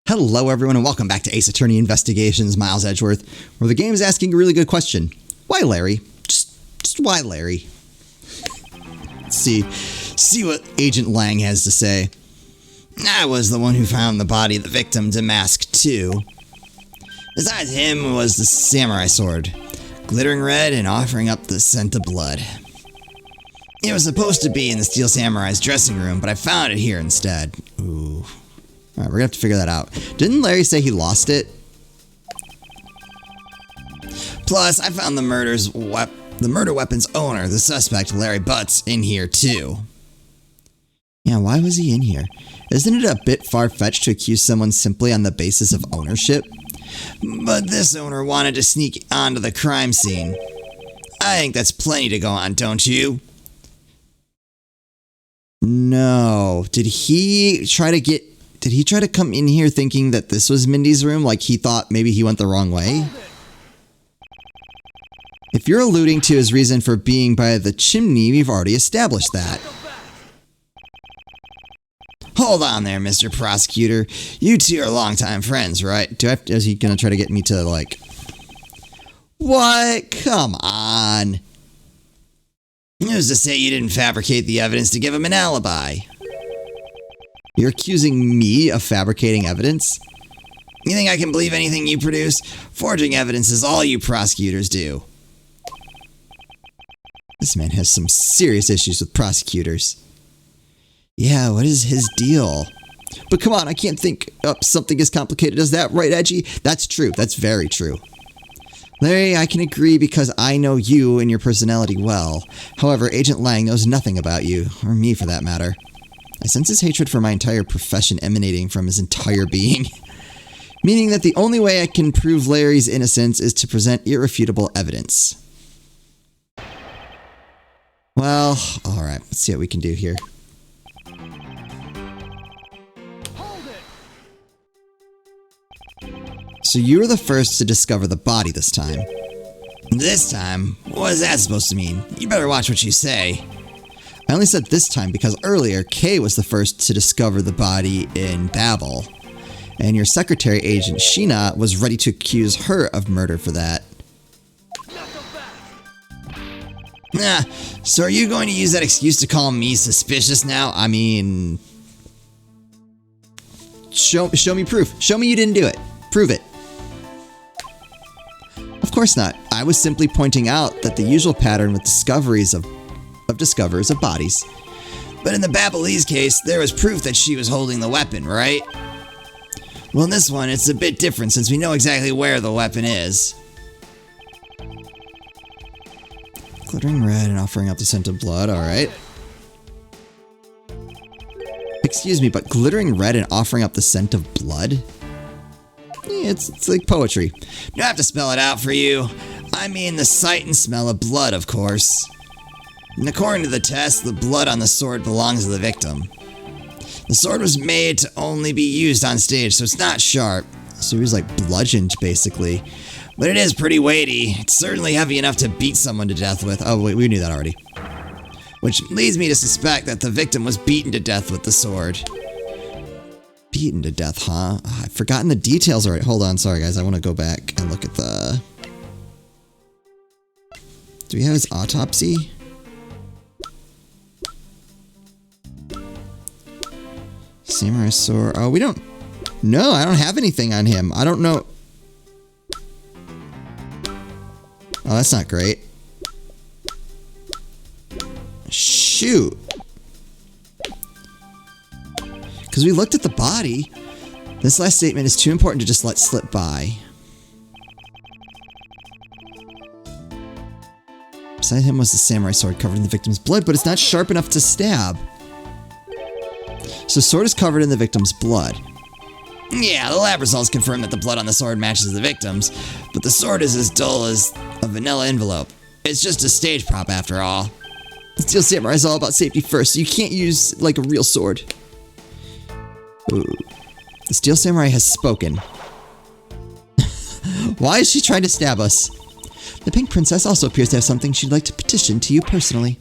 Hello everyone and welcome back to Ace Attorney Investigations, Miles Edgeworth, where the game is asking a really good question. Why Larry? Just why Larry? Let's see what Agent Lang has to say. I was the one who found the body of the victim to mask too. Besides him was the samurai sword, glittering red and offering up the scent of blood. It was supposed to be in the Steel Samurai's dressing room, but I found it here instead. Ooh. Alright, we're gonna have to figure that out. Didn't Larry say he lost it? Plus, I found the murder weapon's owner, the suspect, Larry Butts, in here too. Yeah, why was he in here? Isn't it a bit far-fetched to accuse someone simply on the basis of ownership? But this owner wanted to sneak onto the crime scene. I think that's plenty to go on, don't you? No. Did he try to come in here thinking that this was Mindy's room? Like he thought maybe he went the wrong way? If you're alluding to his reason for being by the chimney, we've already established that. Hold on there, Mr. Prosecutor. You two are longtime friends, right? Is he gonna try to get me to, like... What? Come on. Who's to say you didn't fabricate the evidence to give him an alibi? You're accusing me of fabricating evidence? You think I can believe anything you produce? Forging evidence is all you prosecutors do. This man has some serious issues with prosecutors. Yeah, what is his deal? But come on, I can't think up something as complicated as that, right, Edgy? That's true. That's very true. Larry, I can agree because I know you and your personality well. However, Agent Lang knows nothing about you, or me for that matter. I sense his hatred for my entire profession emanating from his entire being. Meaning that the only way I can prove Larry's innocence is to present irrefutable evidence. Well, alright, let's see what we can do here. So you were the first to discover the body this time. This time? What is that supposed to mean? You better watch what you say. I only said this time because earlier, Kay was the first to discover the body in Babel. And your secretary, Agent Sheena, was ready to accuse her of murder for that. So are you going to use that excuse to call me suspicious now? I mean... Show me proof. Show me you didn't do it. Prove it. Of course not. I was simply pointing out that the usual pattern with discoverers of bodies. But in the Babelese case, there was proof that she was holding the weapon, right? Well, in this one, it's a bit different since we know exactly where the weapon is. Glittering red and offering up the scent of blood, alright. Excuse me, but glittering red and offering up the scent of blood? Yeah, it's like poetry. Do I have to spell it out for you? I mean the sight and smell of blood, of course. And according to the test, the blood on the sword belongs to the victim. The sword was made to only be used on stage, so it's not sharp. So he was like bludgeoned, basically. But it is pretty weighty. It's certainly heavy enough to beat someone to death with. Oh, wait, we knew that already. Which leads me to suspect that the victim was beaten to death with the sword. Beaten to death, huh? Oh, I've forgotten the details already. Hold on, sorry guys, I want to go back and look at the... Do we have his autopsy? Samurai sword. Oh, we don't... No, I don't have anything on him. I don't know... Oh, that's not great. Shoot. Because we looked at the body. This last statement is too important to just let slip by. Beside him was the samurai sword covered in the victim's blood, but it's not sharp enough to stab. So sword is covered in the victim's blood. Yeah, the lab results confirm that the blood on the sword matches the victim's, but the sword is as dull as a vanilla envelope. It's just a stage prop after all. The Steel Samurai is all about safety first, so you can't use, like, a real sword. Ooh. The Steel Samurai has spoken. Why is she trying to stab us? The Pink Princess also appears to have something she'd like to petition to you personally.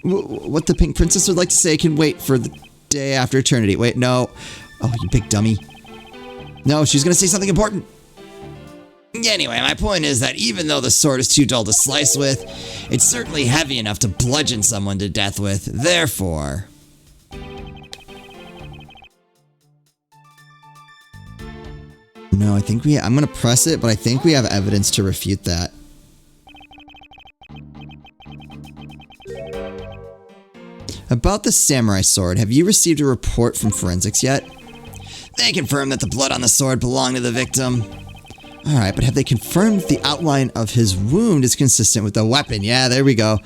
What the Pink Princess would like to say can wait for the day after eternity. Wait, no. Oh, you big dummy. No, she's gonna say something important. Anyway, my point is that even though the sword is too dull to slice with, it's certainly heavy enough to bludgeon someone to death with. Therefore... No, I think I'm gonna press it, but I think we have evidence to refute that. About the samurai sword, have you received a report from forensics yet? They confirmed that the blood on the sword belonged to the victim. Alright, but have they confirmed the outline of his wound is consistent with the weapon? Yeah, there we go.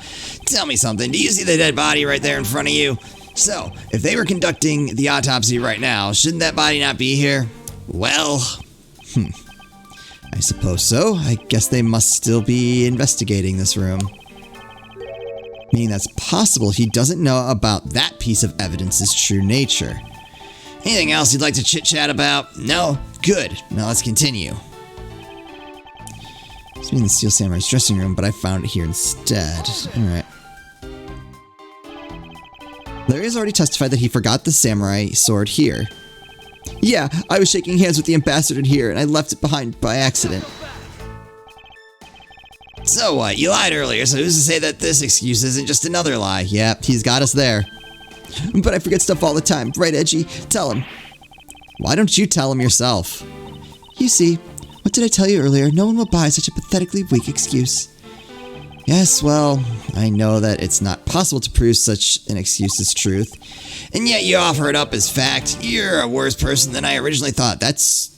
Tell me something, do you see the dead body right there in front of you? So, if they were conducting the autopsy right now, shouldn't that body not be here? Well... I suppose so. I guess they must still be investigating this room. Meaning that's possible he doesn't know about that piece of evidence's true nature. Anything else you'd like to chit-chat about? No? Good. Now let's continue. It's in the Steel Samurai's dressing room, but I found it here instead. Alright. Larry has already testified that he forgot the samurai sword here. Yeah, I was shaking hands with the ambassador in here, and I left it behind by accident. So what? You lied earlier, so who's to say that this excuse isn't just another lie? Yep, he's got us there. But I forget stuff all the time, right, Edgy? Tell him. Why don't you tell him yourself? You see, what did I tell you earlier? No one will buy such a pathetically weak excuse. Yes, well, I know that it's not possible to prove such an excuse as truth. And yet you offer it up as fact. You're a worse person than I originally thought. That's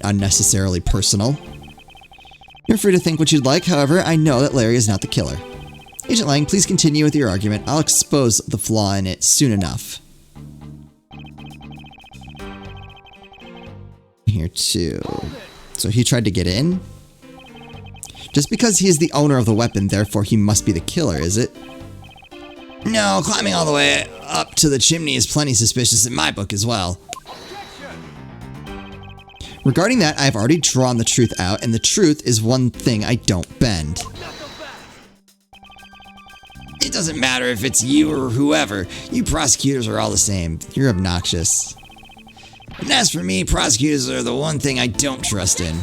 unnecessarily personal. You're free to think what you'd like, however, I know that Larry is not the killer. Agent Lang, please continue with your argument. I'll expose the flaw in it soon enough. Here too. So he tried to get in? Just because he is the owner of the weapon, therefore he must be the killer, is it? No, climbing all the way up to the chimney is plenty suspicious in my book as well. Regarding that, I have already drawn the truth out, and the truth is one thing I don't bend. It doesn't matter if it's you or whoever. You prosecutors are all the same. You're obnoxious. And as for me, prosecutors are the one thing I don't trust in.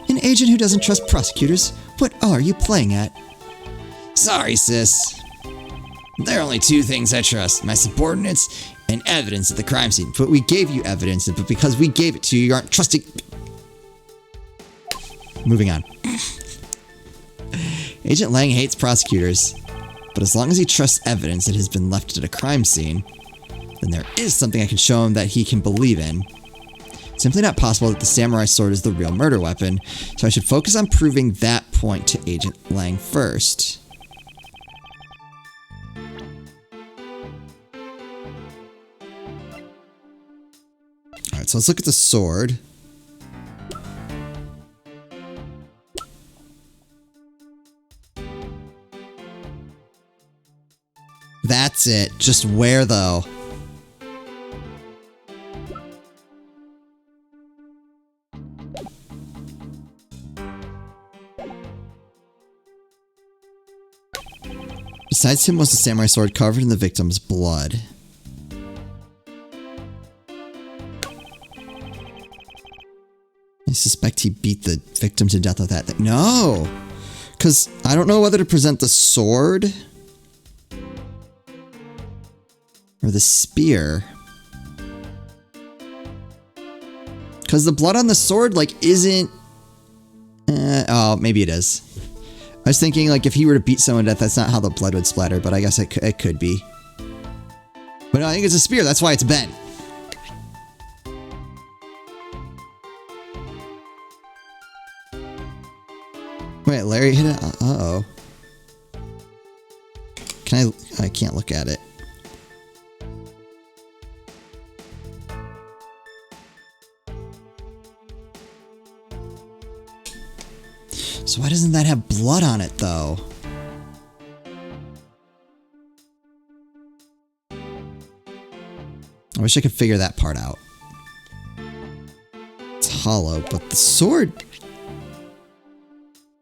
An agent who doesn't trust prosecutors? What are you playing at? Sorry, sis. There are only two things I trust. My subordinates and evidence at the crime scene. But we gave you evidence, but because we gave it to you, you aren't trusting... Moving on. Agent Lang hates prosecutors. But as long as he trusts evidence that has been left at a crime scene, then there is something I can show him that he can believe in. It's simply not possible that the samurai sword is the real murder weapon, so I should focus on proving that point to Agent Lang first. Alright, so let's look at the sword. That's it. Just where, though? Besides him was the samurai sword covered in the victim's blood. I suspect he beat the victim to death with that thing. No! Because I don't know whether to present the sword or the spear. Because the blood on the sword, like, isn't... oh, maybe it is. I was thinking, like, if he were to beat someone to death, that's not how the blood would splatter, but I guess it could be. But no, I think it's a spear, that's why it's bent. Wait, Larry hit it? Uh-oh. Can I can't look at it. So why doesn't that have blood on it, though? I wish I could figure that part out. It's hollow, but the sword...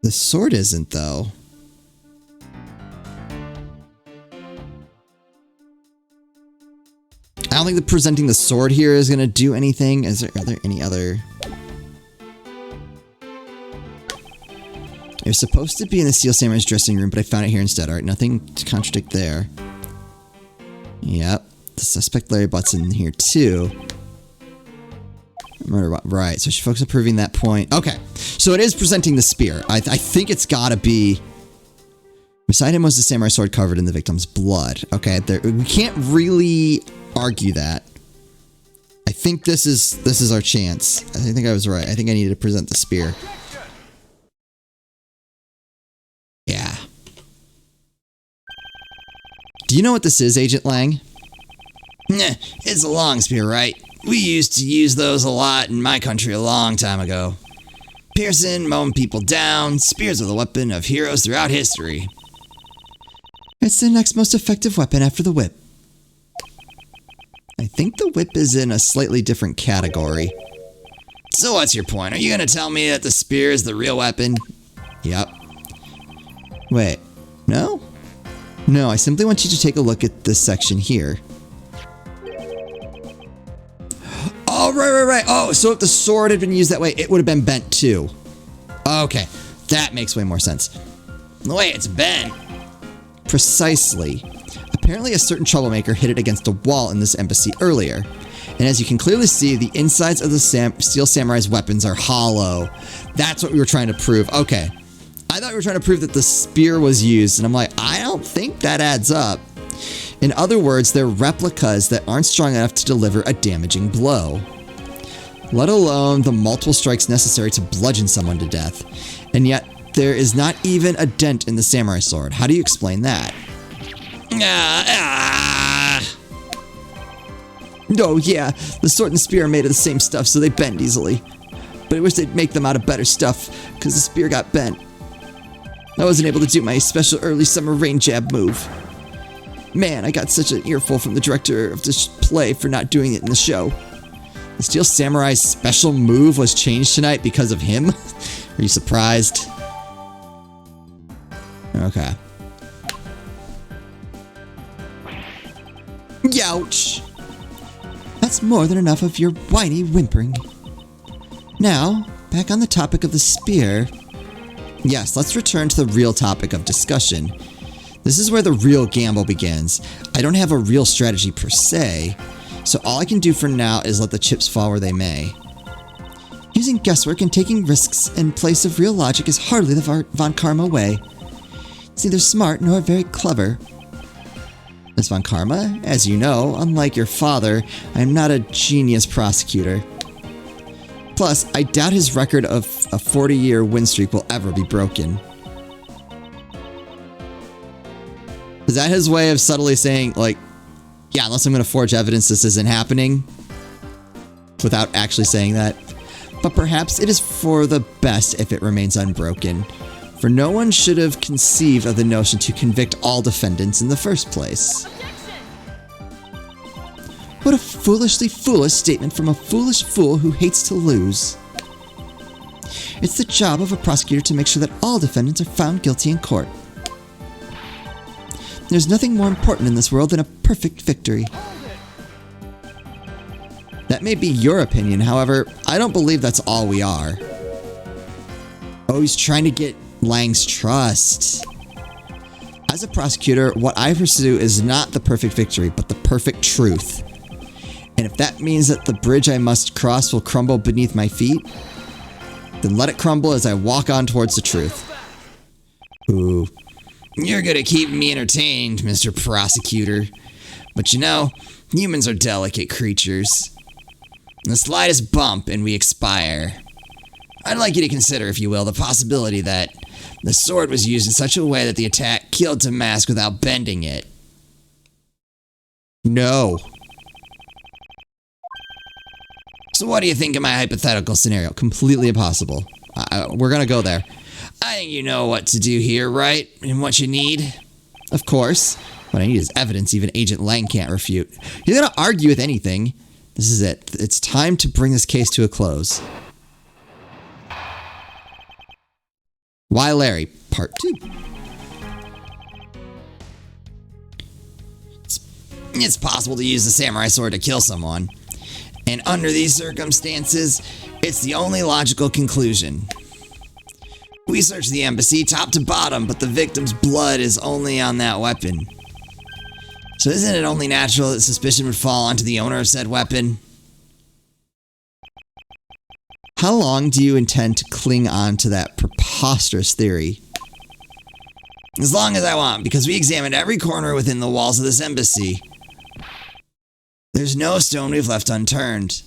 The sword isn't, though. I don't think that presenting the sword here is going to do anything. Are there any other... It was supposed to be in the Steel Samurai's dressing room, but I found it here instead. Alright, nothing to contradict there. Yep. The suspect Larry Butt's in here too. Right, so she focused on proving that point. Okay, so it is presenting the spear. I think it's gotta be... Beside him was the samurai sword covered in the victim's blood. Okay, we can't really argue that. I think this is our chance. I think I was right. I think I needed to present the spear. Yeah. Do you know what this is, Agent Lang? Nah, it's a long spear, right? We used to use those a lot in my country a long time ago. Piercing, mowing people down, spears are the weapon of heroes throughout history. It's the next most effective weapon after the whip. I think the whip is in a slightly different category. So what's your point? Are you gonna tell me that the spear is the real weapon? Yep. Wait, no? No, I simply want you to take a look at this section here. Oh, right. Oh, so if the sword had been used that way, it would have been bent too. Okay, that makes way more sense. The way it's bent. Precisely. Apparently a certain troublemaker hit it against a wall in this embassy earlier. And as you can clearly see, the insides of the Steel Samurai's weapons are hollow. That's what we were trying to prove. Okay. I thought we were trying to prove that the spear was used, and I'm like, I don't think that adds up. In other words, they're replicas that aren't strong enough to deliver a damaging blow. Let alone the multiple strikes necessary to bludgeon someone to death. And yet, there is not even a dent in the samurai sword. How do you explain that? Oh yeah, the sword and spear are made of the same stuff, so they bend easily. But I wish they'd make them out of better stuff, because the spear got bent. I wasn't able to do my special early summer rain jab move. Man, I got such an earful from the director of this play for not doing it in the show. The Steel Samurai's special move was changed tonight because of him? Are you surprised? Okay. Youch! That's more than enough of your whiny whimpering. Now, back on the topic of the spear. Yes, let's return to the real topic of discussion. This is where the real gamble begins. I don't have a real strategy per se, so all I can do for now is let the chips fall where they may. Using guesswork and taking risks in place of real logic is hardly the Von Karma way. It's neither smart nor very clever. Miss Von Karma, as you know, unlike your father, I am not a genius prosecutor. Plus, I doubt his record of a 40-year win streak will ever be broken. Is that his way of subtly saying, like, yeah, unless I'm going to forge evidence this isn't happening? Without actually saying that. But perhaps it is for the best if it remains unbroken. For no one should have conceived of the notion to convict all defendants in the first place. What a foolishly foolish statement from a foolish fool who hates to lose. It's the job of a prosecutor to make sure that all defendants are found guilty in court. There's nothing more important in this world than a perfect victory. That may be your opinion, however, I don't believe that's all we are. Oh, he's trying to get Lang's trust. As a prosecutor, what I pursue is not the perfect victory, but the perfect truth. And if that means that the bridge I must cross will crumble beneath my feet, then let it crumble as I walk on towards the truth. Ooh. You're gonna keep me entertained, Mr. Prosecutor. But you know, humans are delicate creatures. The slightest bump and we expire. I'd like you to consider, if you will, the possibility that the sword was used in such a way that the attack killed Damask without bending it. No. So what do you think of my hypothetical scenario? Completely impossible. We're gonna go there. I think you know what to do here, right? And what you need? Of course. What I need is evidence even Agent Lang can't refute. He's gonna argue with anything. This is it. It's time to bring this case to a close. Why Larry? Part 2. It's possible to use the samurai sword to kill someone. And under these circumstances, it's the only logical conclusion. We searched the embassy top to bottom, but the victim's blood is only on that weapon. So isn't it only natural that suspicion would fall onto the owner of said weapon? How long do you intend to cling on to that preposterous theory? As long as I want, because we examined every corner within the walls of this embassy. There's no stone we've left unturned.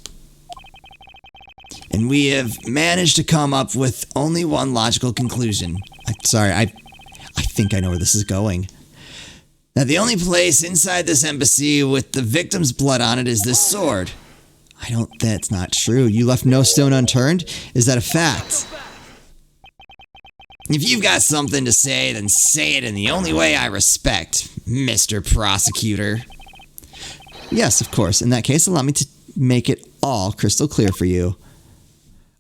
And we have managed to come up with only one logical conclusion. I think I know where this is going. That the only place inside this embassy with the victim's blood on it is this sword. That's not true. You left no stone unturned? Is that a fact? If you've got something to say, then say it in the only way I respect, Mr. Prosecutor. Yes, of course. In that case, allow me to make it all crystal clear for you.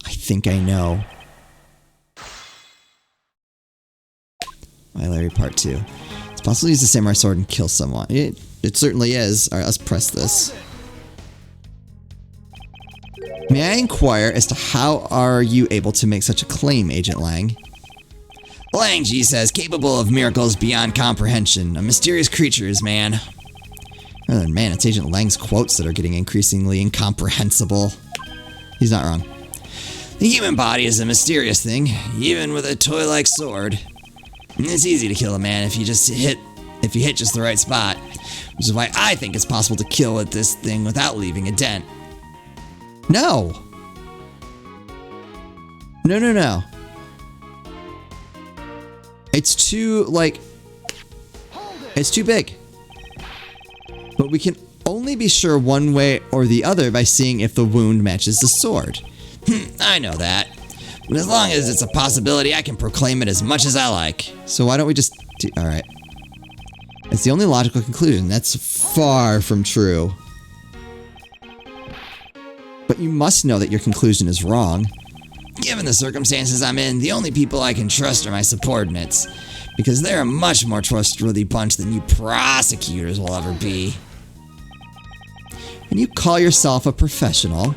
I think I know. Why, Larry, part 2. It's possible to use the samurai sword and kill someone. It certainly is. Alright, let's press this. May I inquire as to how are you able to make such a claim, Agent Lang? Lang G says, capable of miracles beyond comprehension. A mysterious creature is man. Rather than man, it's Agent Lang's quotes that are getting increasingly incomprehensible. He's not wrong. The human body is a mysterious thing, even with a toy-like sword. And it's easy to kill a man if you hit just the right spot, which is why I think it's possible to kill with this thing without leaving a dent. No. No. It's too, it's too big. But we can only be sure one way or the other by seeing if the wound matches the sword. I know that. But as long as it's a possibility, I can proclaim it as much as I like. So why don't we just do... Alright. It's the only logical conclusion. That's far from true. But you must know that your conclusion is wrong. Given the circumstances I'm in, the only people I can trust are my subordinates. Because they're a much more trustworthy bunch than you prosecutors will ever be. And you call yourself a professional?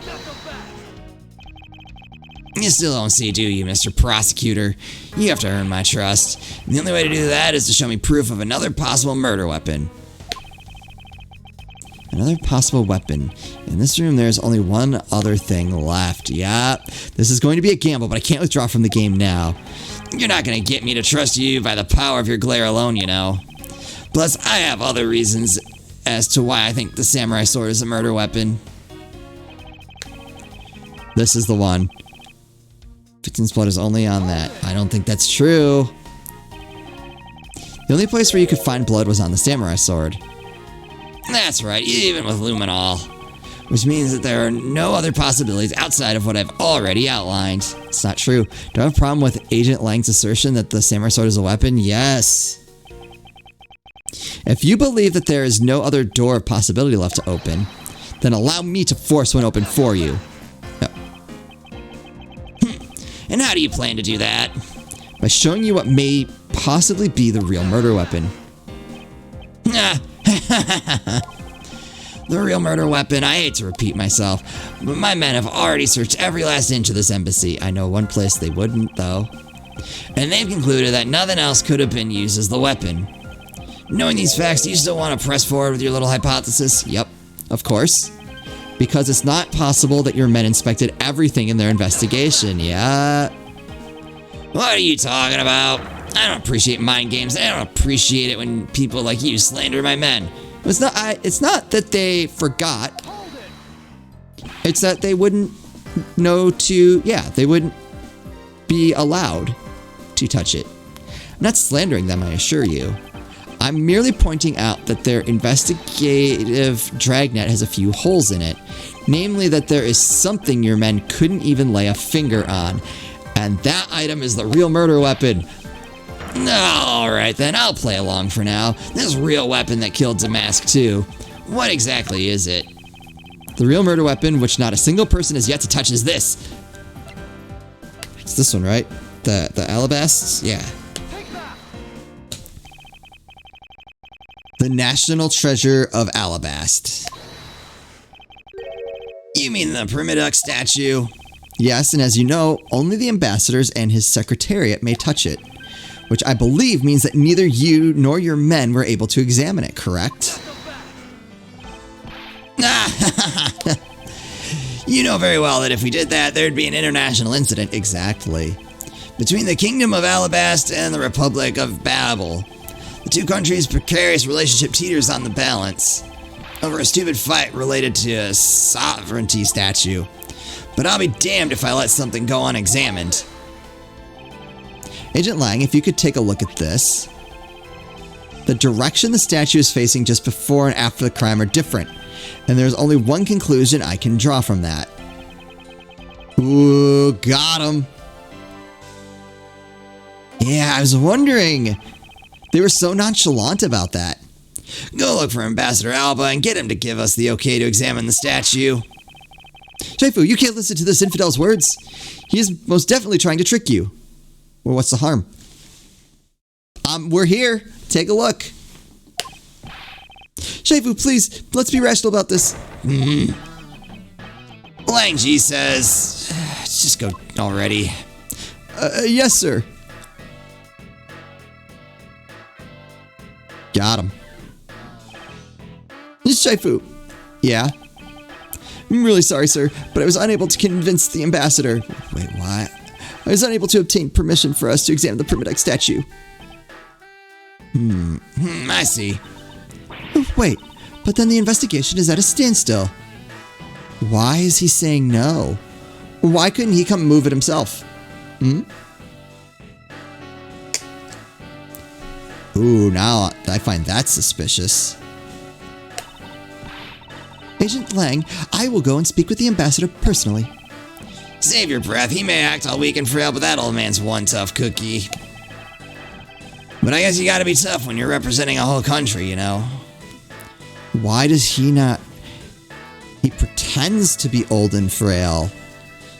You still don't see, do you, Mr. Prosecutor? You have to earn my trust. And the only way to do that is to show me proof of another possible murder weapon. Another possible weapon. In this room, there's only one other thing left. Yeah, this is going to be a gamble, but I can't withdraw from the game now. You're not going to get me to trust you by the power of your glare alone, you know. Plus, I have other reasons as to why I think the samurai sword is a murder weapon. This is the one. Victim's blood is only on that. I don't think that's true. The only place where you could find blood was on the samurai sword. That's right, even with luminol. Which means that there are no other possibilities outside of what I've already outlined. It's not true. Do I have a problem with Agent Lang's assertion that the samurai sword is a weapon? Yes. If you believe that there is no other door of possibility left to open, then allow me to force one open for you. No. And how do you plan to do that? By showing you what may possibly be the real murder weapon. The real murder weapon, I hate to repeat myself, but my men have already searched every last inch of this embassy. I know one place they wouldn't, though. And they've concluded that nothing else could have been used as the weapon. Knowing these facts, do you still want to press forward with your little hypothesis? Yep, of course. Because it's not possible that your men inspected everything in their investigation, yeah? What are you talking about? I don't appreciate mind games, and I don't appreciate it when people like you slander my men. It's not that they forgot. It's that they wouldn't know to... Yeah, they wouldn't be allowed to touch it. I'm not slandering them, I assure you. I'm merely pointing out that their investigative dragnet has a few holes in it. Namely that there is something your men couldn't even lay a finger on. And that item is the real murder weapon. Alright then, I'll play along for now. This real weapon that killed Damask too. What exactly is it? The real murder weapon, which not a single person has yet to touch, is this. It's this one, right? The alabasts? Yeah. The The National Treasure of Alabast. You mean the Primiduck statue? Yes, and as you know, only the ambassadors and his secretariat may touch it, which I believe means that neither you nor your men were able to examine it, correct? You know very well that if we did that, there'd be an international incident. Exactly. Between the Kingdom of Alabast and the Republic of Babel. The two countries' precarious relationship teeters on the balance over a stupid fight related to a sovereignty statue. But I'll be damned if I let something go unexamined. Agent Lang, if you could take a look at this. The direction the statue is facing just before and after the crime are different, and there's only one conclusion I can draw from that. Ooh, got him. Yeah, I was wondering. They were so nonchalant about that. Go look for Ambassador Alba and get him to give us the okay to examine the statue. Shaifu, you can't listen to this infidel's words. He is most definitely trying to trick you. Well, what's the harm? We're here. Take a look. Shaifu, please, let's be rational about this. Lang Ji says, just go already. Yes, sir. Got him. Shaifu. Yeah? I'm really sorry, sir, but I was unable to convince the ambassador. Wait, what? I was unable to obtain permission for us to examine the Primiduck statue. I see. Wait, but then the investigation is at a standstill. Why is he saying no? Why couldn't he come move it himself? Ooh, now I find that suspicious. Agent Lang, I will go and speak with the ambassador personally. Save your breath. He may act all weak and frail, but that old man's one tough cookie. But I guess you gotta be tough when you're representing a whole country, you know? Why does he not... He pretends to be old and frail.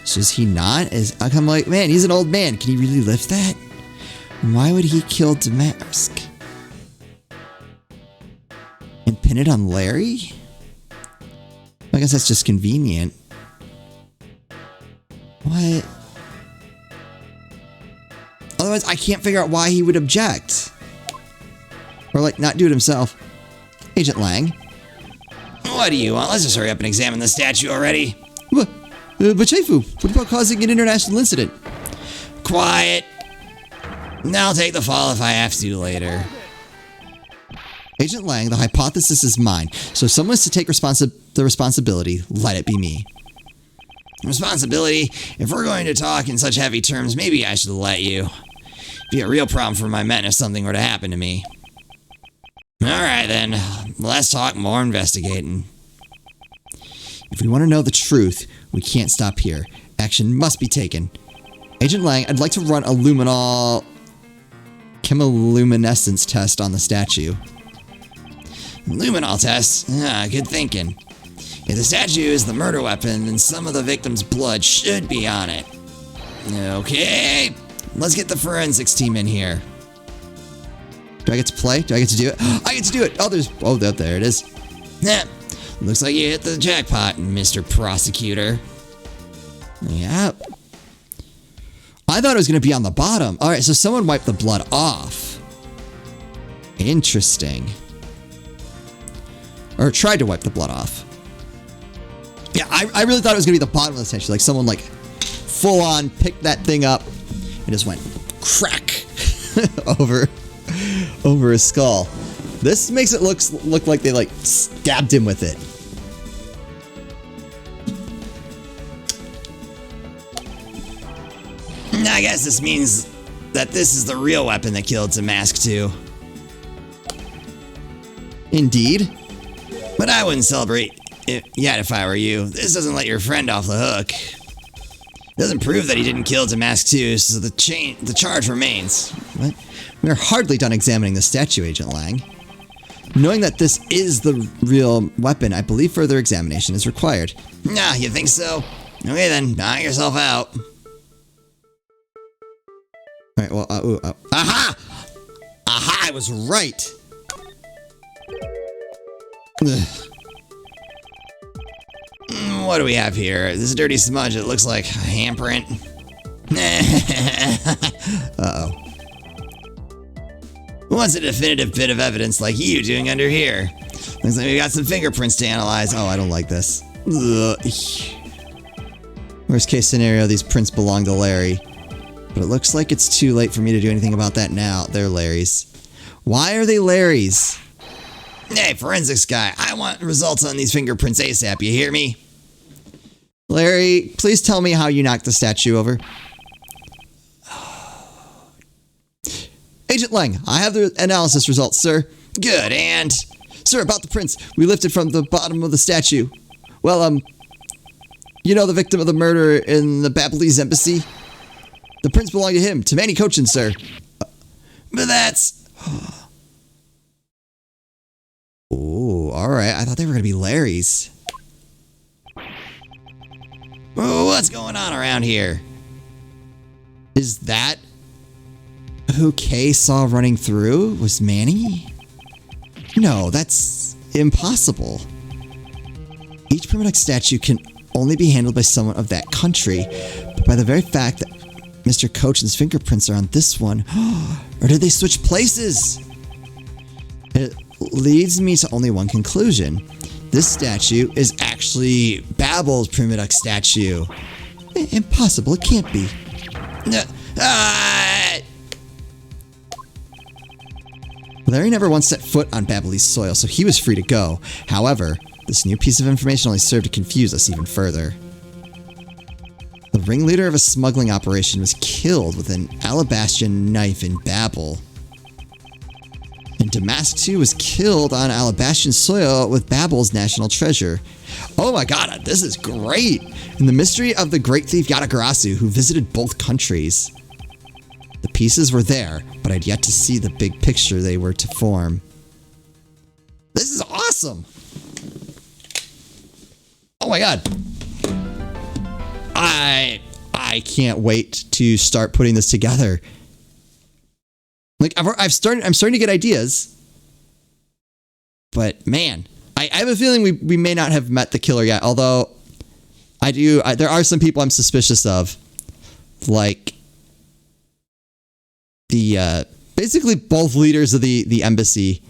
So is he not? I'm like, man, he's an old man. Can he really lift that? Why would he kill Damask? And pin it on Larry? I guess that's just convenient. What? Otherwise, I can't figure out why he would object. Or, like, not do it himself. Agent Lang. What do you want? Let's just hurry up and examine the statue already. But Shaifu, what about causing an international incident? Quiet. I'll take the fall if I have to later. Agent Lang, the hypothesis is mine. So if someone's to take the responsibility, let it be me. Responsibility? If we're going to talk in such heavy terms, maybe I should let you. It'd be a real problem for my men if something were to happen to me. Alright then, less talk, more investigating. If we want to know the truth, we can't stop here. Action must be taken. Agent Lang, I'd like to run a chemiluminescence test on the statue. Luminol test? Good thinking. If the statue is the murder weapon, then some of the victim's blood should be on it. Okay, let's get the forensics team in here. Do I get to play? Do I get to do it? I get to do it! Oh, there it is. Looks like you hit the jackpot, Mr. Prosecutor. Yep. I thought it was going to be on the bottom. Alright, so someone wiped the blood off. Interesting. Or tried to wipe the blood off. Yeah, I really thought it was going to be the bottom of the statue. Like someone like full on picked that thing up and just went crack over his skull. This makes it look like they like stabbed him with it. I guess this means that this is the real weapon that killed Damask too. Indeed. But I wouldn't celebrate it yet if I were you. This doesn't let your friend off the hook. It doesn't prove that he didn't kill Damask too, so the charge remains. What? We are hardly done examining the statue, Agent Lang. Knowing that this is the real weapon, I believe further examination is required. Nah, you think so? Okay then, knock yourself out. Alright, well, aha! Aha, I was right! What do we have here? This dirty smudge, it looks like a handprint. Uh-oh. What's a definitive bit of evidence like you doing under here? Looks like we got some fingerprints to analyze. Oh, I don't like this. Ugh. Worst case scenario, these prints belong to Larry. But it looks like it's too late for me to do anything about that now. They're Larry's. Why are they Larry's? Hey, forensics guy, I want results on these fingerprints ASAP, you hear me? Larry, please tell me how you knocked the statue over. Agent Lang, I have the analysis results, sir. Good, and? Sir, about the prints we lifted from the bottom of the statue. Well, you know the victim of the murder in the Babalese embassy? The prints belong to him, to Manny Cochin, sir. But that's... Oh, alright. I thought they were going to be Larry's. What's going on around here? Is that who Kay saw running through? Was Manny? No, that's impossible. Each Primitive statue can only be handled by someone of that country, but by the very fact that Mr. Cochin's fingerprints are on this one, or did they switch places? It leads me to only one conclusion. This statue is actually Babel's Primitive statue. Impossible, it can't be. Larry never once set foot on Babalese soil, so he was free to go. However, this new piece of information only served to confuse us even further. The ringleader of a smuggling operation was killed with an Alabastian knife in Babel. And Damask too was killed on Alabastian soil with Babel's national treasure. Oh my god, this is great! And the mystery of the great thief Yatagarasu who visited both countries. The pieces were there, but I'd yet to see the big picture they were to form. This is awesome! Oh my god. I can't wait to start putting this together. Like I'm starting to get ideas. But man, I have a feeling we may not have met the killer yet, although there are some people I'm suspicious of. Like the basically both leaders of the embassy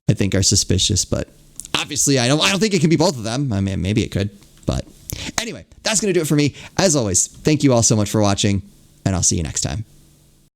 I think are suspicious, but obviously I don't think it can be both of them. I mean, maybe it could, but anyway, that's going to do it for me. As always, thank you all so much for watching, and I'll see you next time.